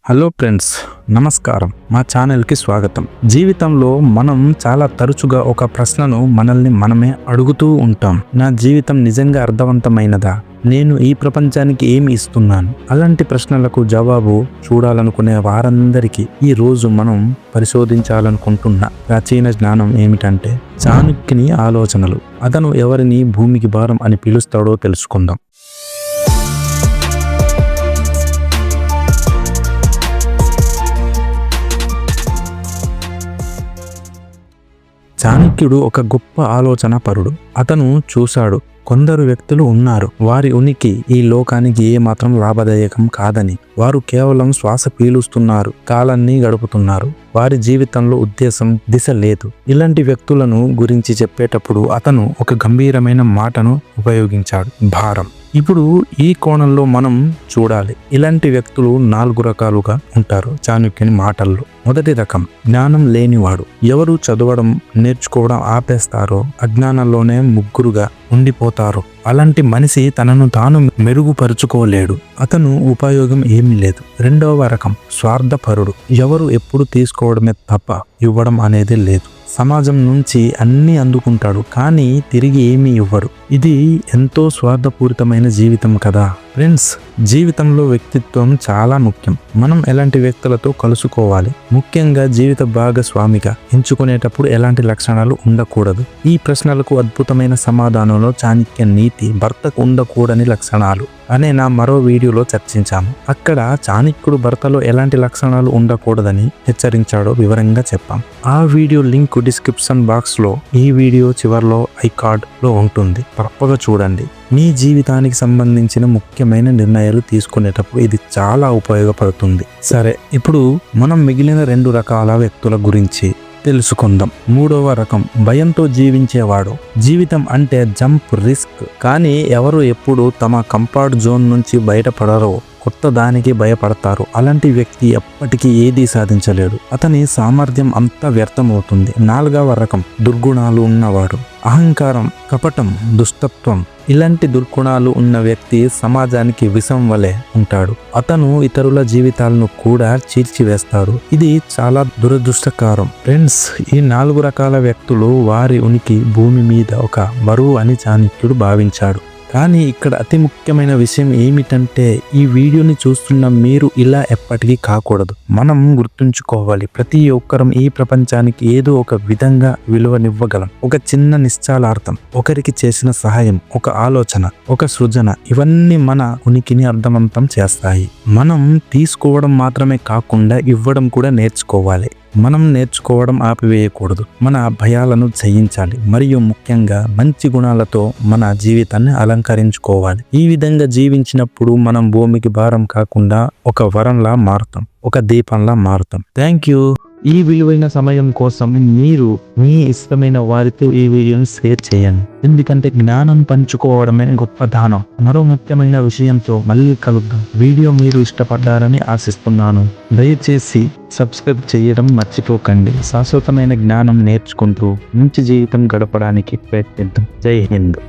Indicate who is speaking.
Speaker 1: Hello friends, నమస్కారం. మా ఛానల్కి స్వాగతం. జీవితంలో మనం చాలా తరచుగా ఒక ప్రశ్నను మనల్ని మనమే అడుగుతూ ఉంటాం. నా జీవితం నిజంగా అర్థవంతమైనదా? నేను ఈ ప్రపంచానికి ఏమి ఇస్తున్నాను? అలాంటి ప్రశ్నలకు జవాబు చూడాలనుకునే వారందరికీ ఈ రోజు మనం పరిశోధించాలనుకుంటున్న ప్రాచీన జ్ఞానం ఏమిటంటే చాణక్యుని ఆలోచనలు. అతను ఎవరిని భూమికి భారం అని పిలుస్తాడో తెలుసుకుందాం. చాణక్యుడు ఒక గొప్ప ఆలోచన పరుడు. అతను చూశాడు, కొందరు వ్యక్తులు ఉన్నారు, వారి ఉనికి ఈ లోకానికి ఏమాత్రం లాభదాయకం కాదని. వారు కేవలం శ్వాస పీలుస్తున్నారు, కాలాన్ని గడుపుతున్నారు. వారి జీవితంలో ఉద్దేశం, దిశ లేదు. ఇలాంటి వ్యక్తులను గురించి చెప్పేటప్పుడు అతను ఒక గంభీరమైన మాటను ఉపయోగించాడు: భారం. ఇప్పుడు ఈ కోణంలో మనం చూడాలి. ఇలాంటి వ్యక్తులు 4 రకాలుగా ఉంటారు చాణక్యుని మాటల్లో. మొదటి రకం, జ్ఞానం లేనివాడు. ఎవరు చదవడం, నేర్చుకోవడం ఆపేస్తారో అజ్ఞానంలోనే ముగ్గురుగా ఉండిపోతారు. అలాంటి మనిషి తనను తాను మెరుగుపరుచుకోలేడు. అతను ఉపయోగం ఏమీ లేదు. రెండవ రకం, స్వార్థపరుడు. ఎవరు ఎప్పుడు తీసుకోవడమే తప్ప ఇవ్వడం అనేది లేదు. సమాజం నుంచి అన్నీ అందుకుంటాడు, కానీ తిరిగి ఏమీ ఇవ్వడు. ఇది ఎంతో స్వార్థపూరితమైన జీవితం కదా. ఫ్రెండ్స్, జీవితంలో వ్యక్తిత్వం చాలా ముఖ్యం. మనం ఎలాంటి వ్యక్తులతో కలుసుకోవాలి, ముఖ్యంగా జీవిత భాగస్వామిగా ఎంచుకునేటప్పుడు ఎలాంటి లక్షణాలు ఉండకూడదు? ఈ ప్రశ్నలకు అద్భుతమైన సమాధానంలో చాణక్య నీతి, భర్తకు ఉండకూడని లక్షణాలు అనే నా మరో వీడియోలో చర్చించాము. అక్కడ చాణక్యుడు భర్తలో ఎలాంటి లక్షణాలు ఉండకూడదని హెచ్చరించాడో వివరంగా చెప్పాం. ఆ వీడియో లింక్ డిస్క్రిప్షన్ బాక్స్ లో, ఈ వీడియో చివర్లో ఐకార్డ్ లో ఉంటుంది. తప్పగా చూడండి. మీ జీవితానికి సంబంధించిన ముఖ్యమైన నిర్ణయాలు తీసుకునేటప్పుడు ఇది చాలా ఉపయోగపడుతుంది. సరే, ఇప్పుడు మనం మిగిలిన 2 రకాల వ్యక్తుల గురించి తెలుసుకుందాం. మూడవ రకం, భయంతో జీవించేవాడు. జీవితం అంటే జంప్, రిస్క్. కానీ ఎవరు ఎప్పుడు తమ కంఫర్ట్ జోన్ నుంచి బయటపడరో కొత్త దానికి భయపడతారు. అలాంటి వ్యక్తి ఎప్పటికీ ఏదీ సాధించలేడు. అతని సామర్థ్యం అంతా వ్యర్థమవుతుంది. 4వ రకం, దుర్గుణాలు ఉన్నవాడు. అహంకారం, కపటం, దుష్టత్వం. ఇలాంటి దుర్గుణాలు ఉన్న వ్యక్తి సమాజానికి విషం వలె ఉంటాడు. అతను ఇతరుల జీవితాలను కూడా చీల్చివేస్తాడు. ఇది చాలా దురదృష్టకరం. ఫ్రెండ్స్, ఈ 4 రకాల వ్యక్తులు వారి ఉనికి భూమి మీద ఒక బరువు అని చాణక్యుడు భావించాడు. కానీ ఇక్కడ అతి ముఖ్యమైన విషయం ఏమిటంటే, ఈ వీడియోని చూస్తున్న మీరు ఇలా ఎప్పటికీ కాకూడదు. మనం గుర్తుంచుకోవాలి, ప్రతి ఒక్కరం ఈ ప్రపంచానికి ఏదో ఒక విధంగా విలువనివ్వగలం. ఒక చిన్న నిశ్చలార్థం, ఒకరికి చేసిన సహాయం, ఒక ఆలోచన, ఒక సృజన, ఇవన్నీ మన ఉనికిని అర్థవంతం చేస్తాయి. మనం తీసుకోవడం మాత్రమే కాకుండా ఇవ్వడం కూడా నేర్చుకోవాలి. మనం నేర్చుకోవడం ఆపివేయకూడదు. మన భయాలను జయించాలి, మరియు ముఖ్యంగా మంచి గుణాలతో మన జీవితాన్ని అలంకరించుకోవాలి. ఈ విధంగా జీవించినప్పుడు మనం భూమికి భారం కాకుండా ఒక వరంలా మారుతాం, ఒక దీపంలా మారుతాం. Thank you. ఈ విలువైన సమయం కోసం మీరు మీ ఇష్టమైన వారితో ఈ వీడియోని షేర్ చేయండి. ఎందుకంటే జ్ఞానం పంచుకోవడమే గొప్ప దానం. మరో ముఖ్యమైన విషయంతో మళ్ళీ కలుద్దాం. వీడియో మీరు ఇష్టపడ్డారని ఆశిస్తున్నాను. దయచేసి సబ్స్క్రైబ్ చేయడం మర్చిపోకండి. శాశ్వతమైన జ్ఞానం నేర్చుకుంటూ మంచి జీవితం గడపడానికి ప్రయత్నిద్దాం. జై హింద్.